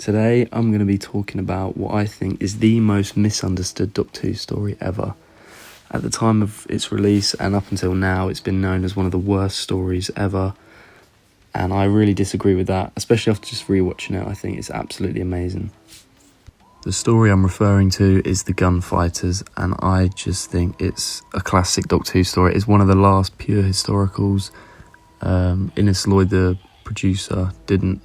Today I'm going to be talking about what I think is the most misunderstood Doctor Who story ever. At the time of its release and up until now, it's been known as one of the worst stories ever, and I really disagree with that, especially after just rewatching it. I think it's absolutely amazing. The story I'm referring to is The Gunfighters, and I just think it's a classic Doctor Who story. It's one of the last pure historicals. Innes Lloyd, the producer, didn't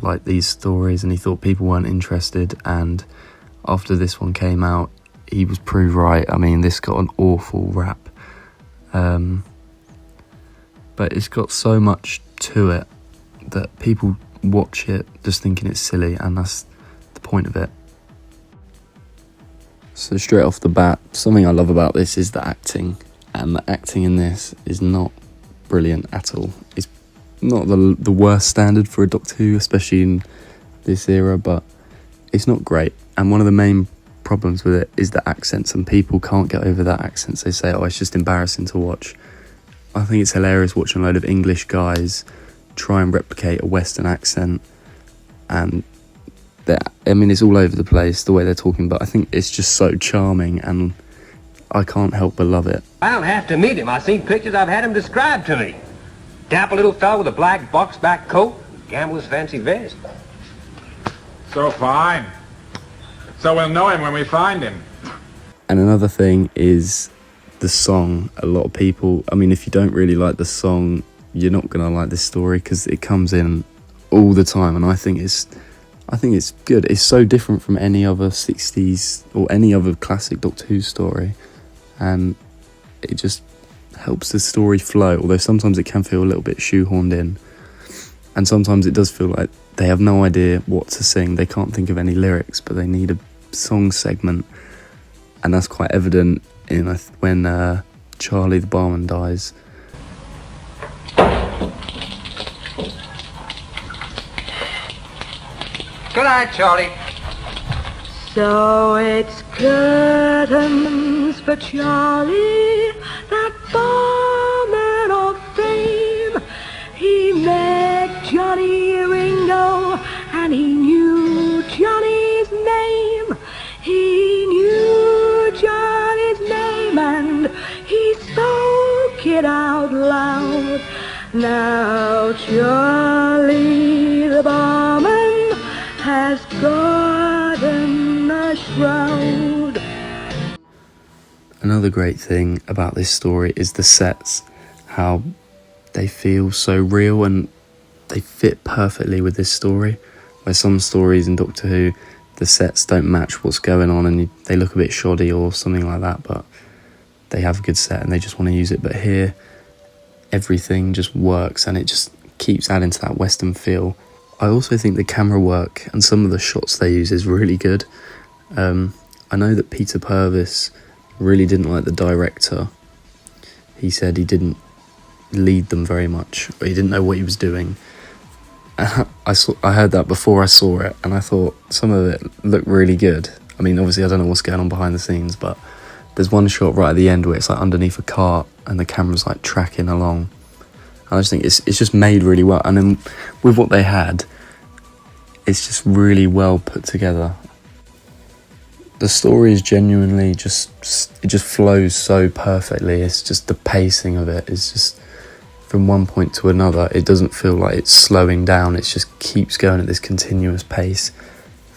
like these stories and he thought people weren't interested, and after this one came out, he was proved right. I mean, this got an awful rap, but it's got so much to it that people watch it just thinking it's silly, and that's the point of it. So straight off the bat, something I love about this is the acting, and the acting in this is not brilliant at all. It's not the worst standard for a Doctor Who, especially in this era, but it's not great. And one of the main problems with it is the accents, and people can't get over that accents. They say, oh, it's just embarrassing to watch. I think it's hilarious watching a load of English guys try and replicate a Western accent, and it's all over the place the way they're talking, but I think it's just so charming and I can't help but love it. I don't have to meet him. I've seen pictures, I've had him described to me. Dapper little fellow with a black box-back coat, gambler's fancy vest. So fine. So we'll know him when we find him. And another thing is the song. A lot of people, if you don't really like the song, you're not going to like this story because it comes in all the time, and I think it's good. It's so different from any other 60s or any other classic Doctor Who story, and it just helps the story flow, although sometimes it can feel a little bit shoehorned in, and sometimes it does feel like they have no idea what to sing. They can't think of any lyrics, but they need a song segment, and that's quite evident in when Charlie the barman dies. Good night, Charlie. So it's curtains for Charlie, that barman of fame. He met Johnny Ringo and he knew Johnny's name. He knew Johnny's name and he spoke it out loud. Now Charlie the barman has gotten a shroud. Another great thing about this story is the sets, how they feel so real and they fit perfectly with this story, where some stories in Doctor Who, the sets don't match what's going on and they look a bit shoddy or something like that, but they have a good set and they just want to use it. But here, everything just works and it just keeps adding to that Western feel. I also think the camera work and some of the shots they use is really good. I know that Peter Purves really didn't like the director. He said he didn't lead them very much, or he didn't know what he was doing. I heard that before I saw it, and I thought some of it looked really good. Obviously I don't know what's going on behind the scenes, but there's one shot right at the end where it's like underneath a cart and the camera's like tracking along. I just think it's just made really well, and then with what they had, it's just really well put together. The story is genuinely it just flows so perfectly. It's just the pacing of it is just from one point to another. It doesn't feel like it's slowing down. It just keeps going at this continuous pace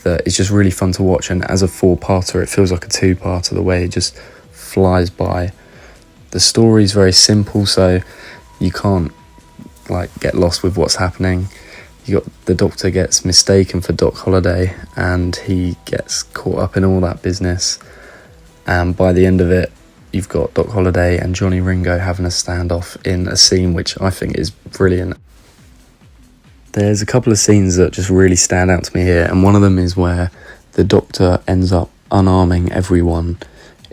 that it's just really fun to watch. And as a 4-parter, it feels like a 2-parter, the way it just flies by. The story is very simple, so you can't get lost with what's happening. The Doctor gets mistaken for Doc Holliday and he gets caught up in all that business, and by the end of it you've got Doc Holliday and Johnny Ringo having a standoff in a scene which I think is brilliant. There's a couple of scenes that just really stand out to me here, and one of them is where the Doctor ends up unarming everyone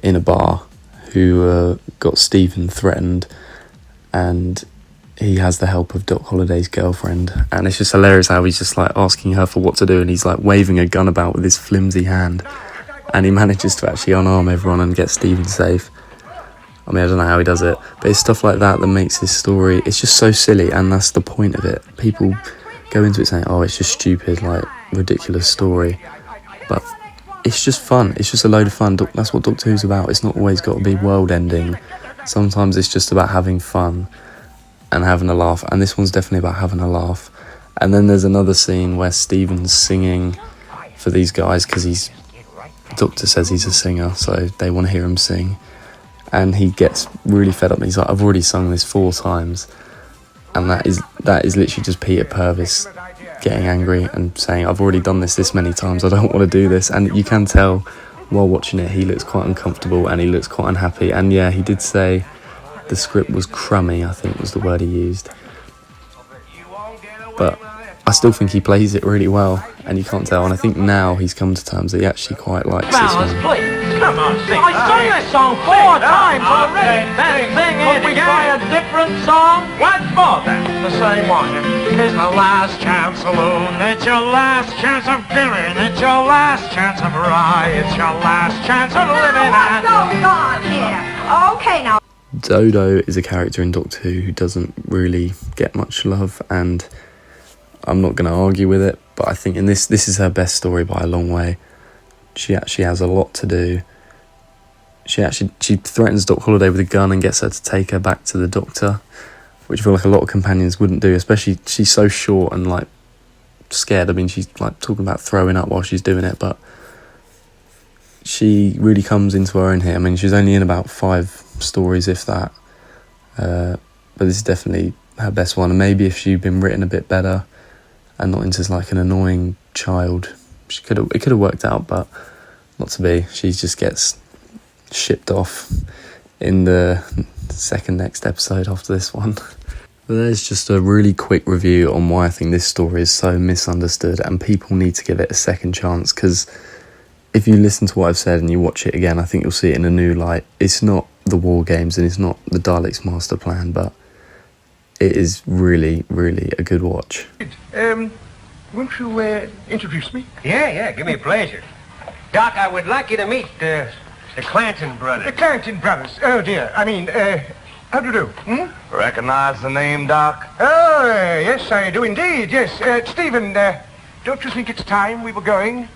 in a bar who got Stephen threatened, and he has the help of Doc Holliday's girlfriend, and it's just hilarious how he's just asking her for what to do, and he's waving a gun about with his flimsy hand, and he manages to actually unarm everyone and get Stephen safe. I don't know how he does it, but it's stuff like that that makes this story, it's just so silly, and that's the point of it. People go into it saying, oh, it's just stupid, like, ridiculous story. But it's just fun. It's just a load of fun. That's what Doctor Who's about. It's not always got to be world-ending. Sometimes it's just about having fun and having a laugh. And this one's definitely about having a laugh. And then there's another scene where Stephen's singing for these guys because the Doctor says he's a singer, so they want to hear him sing. And he gets really fed up. He's like, I've already sung this 4 times. And that is literally just Peter Purvis getting angry and saying, I've already done this many times, I don't want to do this. And you can tell while watching it, he looks quite uncomfortable and he looks quite unhappy. And yeah, he did say the script was crummy, I think was the word he used. But I still think he plays it really well, and you can't tell. And I think now he's come to terms that he actually quite likes this one. Come on, sing. I sung this song 4 times already. That thing is, we try a different song. What more then? The same one. It's the last chance saloon. It's your last chance of feeling. It's your last chance of rye. It's your last chance of living. What's going on here? Okay, now. Dodo is a character in Doctor Who doesn't really get much love, and I'm not going to argue with it, but I think in this is her best story by a long way. She actually has a lot to do. She threatens Doc Holliday with a gun and gets her to take her back to the Doctor, which I feel like a lot of companions wouldn't do, especially she's so short and like scared. I mean, she's like talking about throwing up while she's doing it, but she really comes into her own here. I mean, she's only in about 5 stories, if that, but this is definitely her best one. And maybe if she'd been written a bit better and not into like an annoying child, it could have worked out, but not to be. She just gets shipped off in the second next episode after this one. But there's just a really quick review on why I think this story is so misunderstood and people need to give it a second chance, because if you listen to what I've said and you watch it again, I think you'll see it in a new light. It's not the War Games and it's not the Daleks' master plan, but it is really, really a good watch. Won't you introduce me? Yeah, give me a pleasure. Doc, I would like you to meet the Clanton brothers. The Clanton brothers. Oh, dear. I mean, how do you do? Recognize the name, Doc? Oh, yes, I do indeed. Yes. Stephen, don't you think it's time we were going?